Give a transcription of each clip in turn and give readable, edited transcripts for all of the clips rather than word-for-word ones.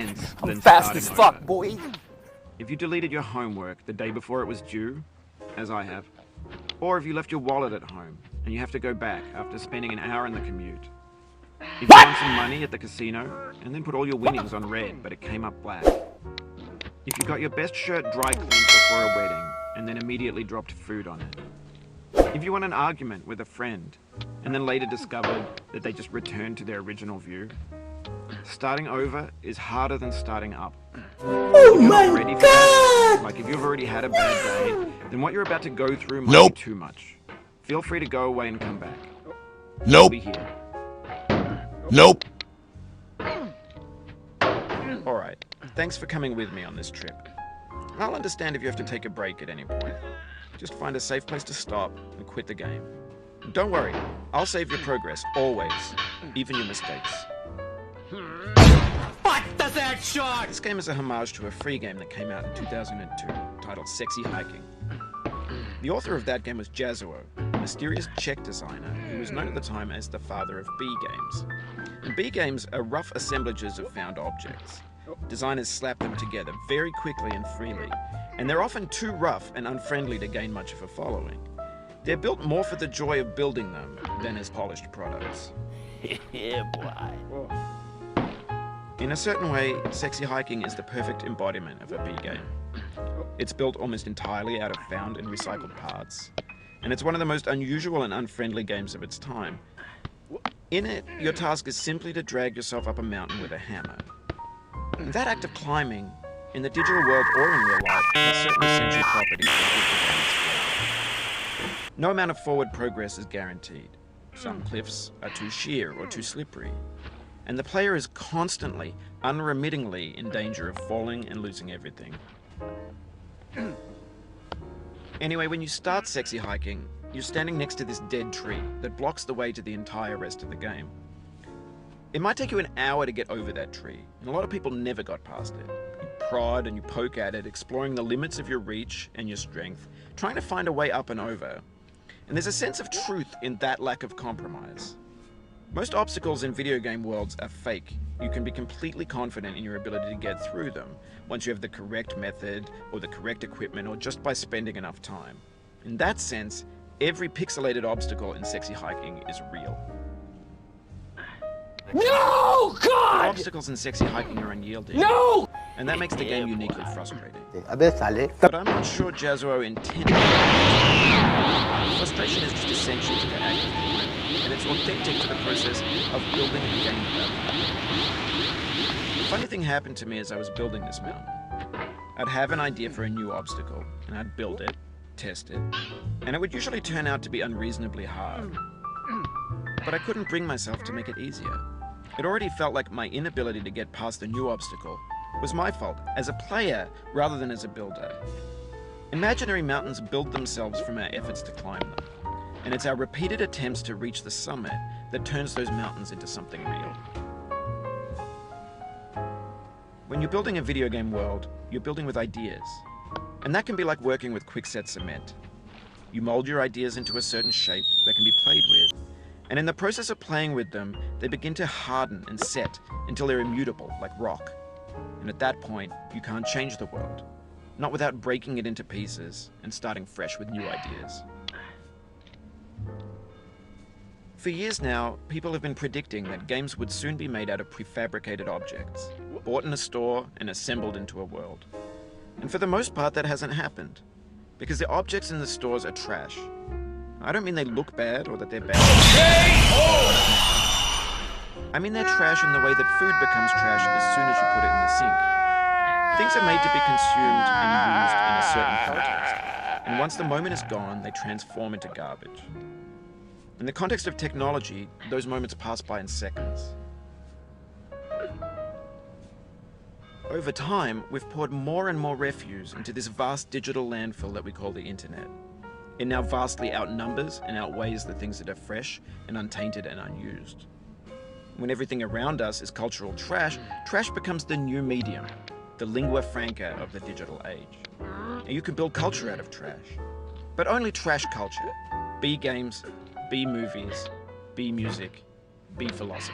tense I'm than fast starting as fuck, over. boy. If you deleted your homework the day before it was due, as I have, or if you left your wallet at home and you have to go back after spending an hour in the commute. If you won some money at the casino and then put all your winnings on red but it came up black. If you got your best shirt dry cleaned before a wedding and then immediately dropped food on it. If you won an argument with a friend and then later discovered that they just returned to their original view. Starting over is harder than starting up. Oh If you're not my ready for that, god! like if you've already had a bad day, then what you're about to go through might be too much. Feel free to go away and come back. I'll be here. Alright, thanks for coming with me on this trip. I'll understand if you have to take a break at any point. Just find a safe place to stop and quit the game. And don't worry, I'll save your progress, always, even your mistakes. What does that shot? This game is a homage to a free game that came out in 2002, titled Sexy Hiking. The author of that game was Jazzuo, a mysterious Czech designer who was known at the time as the father of B games. And B games are rough assemblages of found objects. Designers slap them together very quickly and freely, and they're often too rough and unfriendly to gain much of a following. They're built more for the joy of building them than as polished products. Yeah, boy. In a certain way, Sexy Hiking is the perfect embodiment of a B game. It's built almost entirely out of found and recycled parts, and it's one of the most unusual and unfriendly games of its time. In it, your task is simply to drag yourself up a mountain with a hammer. And that act of climbing, in the digital world or in real life, has certain essential properties that give the game its flavor. No amount of forward progress is guaranteed. Some cliffs are too sheer or too slippery, and the player is constantly, unremittingly in danger of falling and losing everything. Anyway, when you start Sexy Hiking, you're standing next to this dead tree that blocks the way to the entire rest of the game. It might take you an hour to get over that tree, and a lot of people never got past it. You prod and you poke at it, exploring the limits of your reach and your strength, trying to find a way up and over. And there's a sense of truth in that lack of compromise. Most obstacles in video game worlds are fake. You can be completely confident in your ability to get through them once you have the correct method or the correct equipment or just by spending enough time. In that sense, every pixelated obstacle in Sexy Hiking is real. No! The God! obstacles in Sexy Hiking are unyielding. No! And that makes the game uniquely frustrating. Abbe sale. But I'm not sure Jazzuo intended. Frustration is just essential to the act of climbing, and it's authentic to the process of building a game development. A funny thing happened to me as I was building this mountain. I'd have an idea for a new obstacle, and I'd build it, test it, and it would usually turn out to be unreasonably hard. But I couldn't bring myself to make it easier. It already felt like my inability to get past the new obstacle was my fault as a player rather than as a builder. Imaginary mountains build themselves from our efforts to climb them, and it's our repeated attempts to reach the summit that turns those mountains into something real. When you're building a video game world, you're building with ideas, and that can be like working with quickset cement. You mold your ideas into a certain shape that can be played with, and in the process of playing with them, they begin to harden and set until they're immutable, like rock. And at that point, you can't change the world, not without breaking it into pieces and starting fresh with new ideas. For years now, people have been predicting that games would soon be made out of prefabricated objects, bought in a store and assembled into a world. And for the most part, that hasn't happened, because the objects in the stores are trash. I don't mean they look bad or that they're bad. I mean they're trash in the way that food becomes trash as soon as you put it in the sink. Things are made to be consumed and used in a certain context, and once the moment is gone, they transform into garbage. In the context of technology, those moments pass by in seconds. Over time, we've poured more and more refuse into this vast digital landfill that we call the internet. It now vastly outnumbers and outweighs the things that are fresh and untainted and unused. When everything around us is cultural trash, trash becomes the new medium, the lingua franca of the digital age. And you can build culture out of trash, but only trash culture. B games, B movies, B music, B philosophy.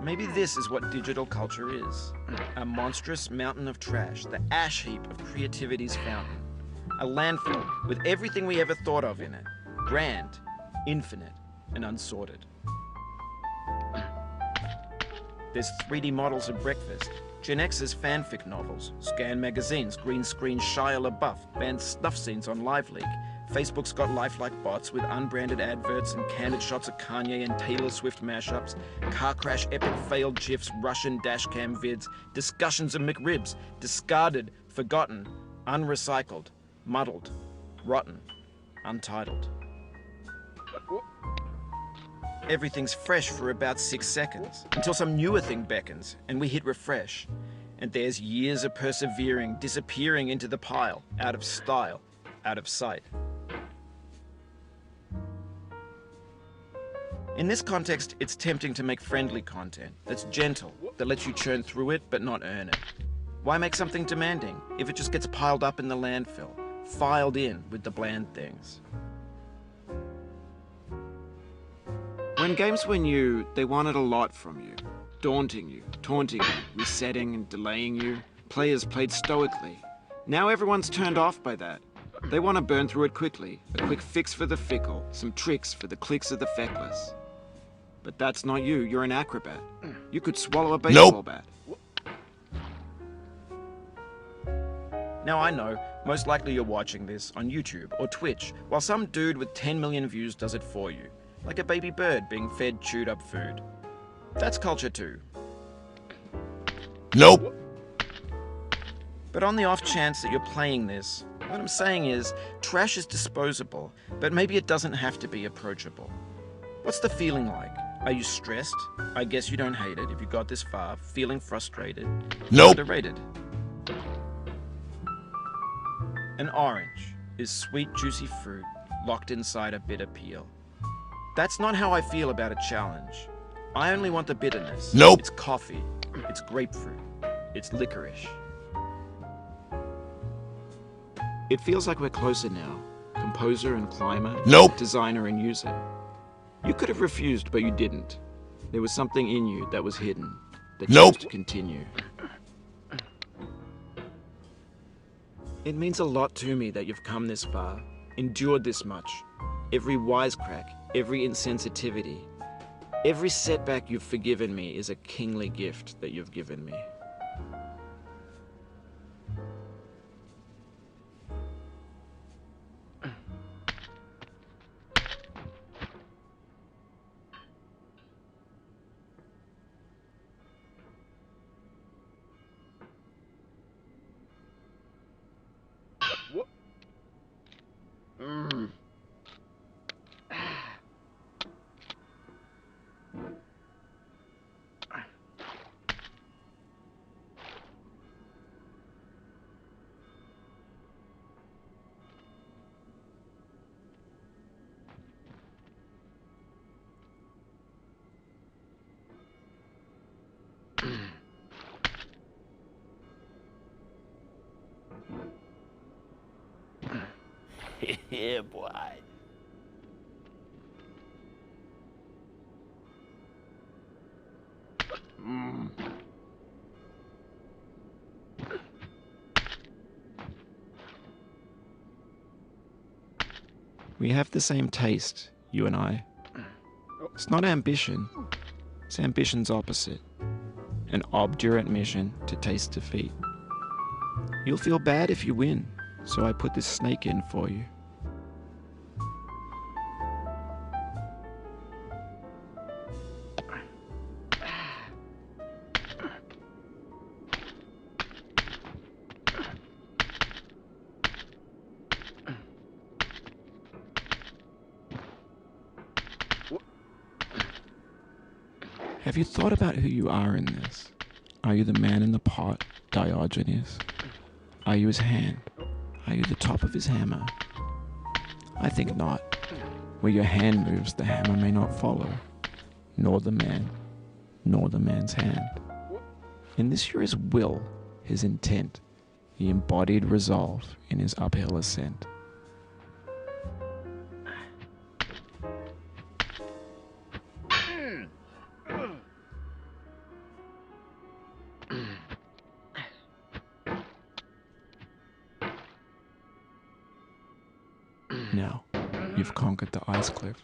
Maybe this is what digital culture is. A monstrous mountain of trash, the ash heap of creativity's fountain. A landfill with everything we ever thought of in it. Grand, infinite, and unsorted. There's 3D models of breakfast, Gen X's fanfic novels, scan magazines, green screen Shia LaBeouf, banned snuff scenes on LiveLeak. Facebook's got lifelike bots with unbranded adverts and candid shots of Kanye and Taylor Swift mashups, car crash epic failed GIFs, Russian dashcam vids, discussions of McRibs, discarded, forgotten, unrecycled, muddled, rotten, untitled. Everything's fresh for about 6 seconds, until some newer thing beckons, and we hit refresh. And there's years of persevering, disappearing into the pile, out of style, out of sight. In this context, it's tempting to make friendly content that's gentle, that lets you churn through it but not earn it. Why make something demanding if it just gets piled up in the landfill, filed in with the bland things? When games were new, they wanted a lot from you. Daunting you, taunting you, resetting and delaying you. Players played stoically. Now everyone's turned off by that. They want to burn through it quickly. A quick fix for the fickle, some tricks for the clicks of the feckless. But that's not you, you're an acrobat. You could swallow a baseball bat. Now I know, most likely you're watching this on YouTube or Twitch, while some dude with 10 million views does it for you. Like a baby bird being fed chewed up food. That's culture too. Nope. But on the off chance that you're playing this, what I'm saying is, trash is disposable, but maybe it doesn't have to be approachable. What's the feeling like? Are you stressed? I guess you don't hate it if you got this far, feeling frustrated. Nope. Underrated. An orange is sweet, juicy fruit locked inside a bitter peel. That's not how I feel about a challenge. I only want the bitterness. Nope. It's coffee. It's grapefruit. It's licorice. It feels like we're closer now. Composer and climber. Nope. Designer and user. You could have refused, but you didn't. There was something in you that was hidden, that Nope. chose to continue. It means a lot to me that you've come this far, endured this much. Every wisecrack, every insensitivity, every setback you've forgiven me is a kingly gift that you've given me. Yeah, boy. We have the same taste, you and I. It's not ambition. It's ambition's opposite. An obdurate mission to taste defeat. You'll feel bad if you win, so I put this snake in for you. Have you thought about who you are in this? Are you the man in the pot, Diogenes? Are you his hand? Are you the top of his hammer? I think not. Where your hand moves, the hammer may not follow, nor the man, nor the man's hand. In this you're his will, his intent, the embodied resolve in his uphill ascent. Now, you've conquered the ice cliff,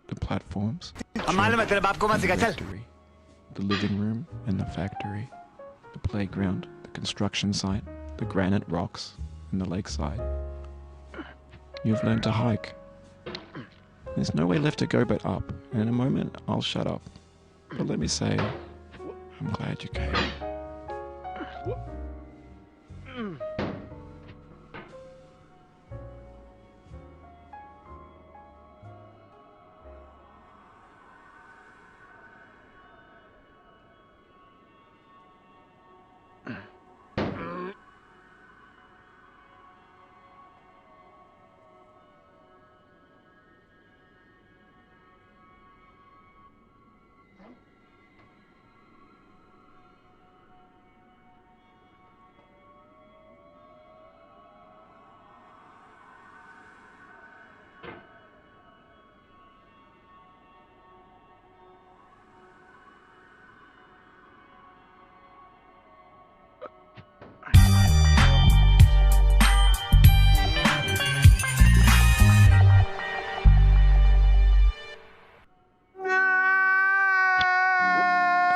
the platforms, the मालूम है तेरे बाप को मत सिखा चल rectory, the living room and the factory, the playground, the construction site, the granite rocks, and the lakeside. You've learned to hike. There's no way left to go but up, and in a moment I'll shut up. But let me say, I'm glad you came.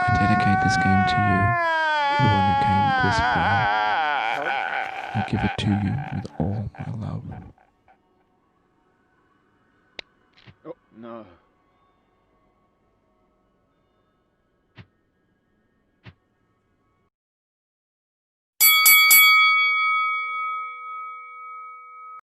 I dedicate this game to you, the one who came this far. I give it to you with all my love. Oh, no.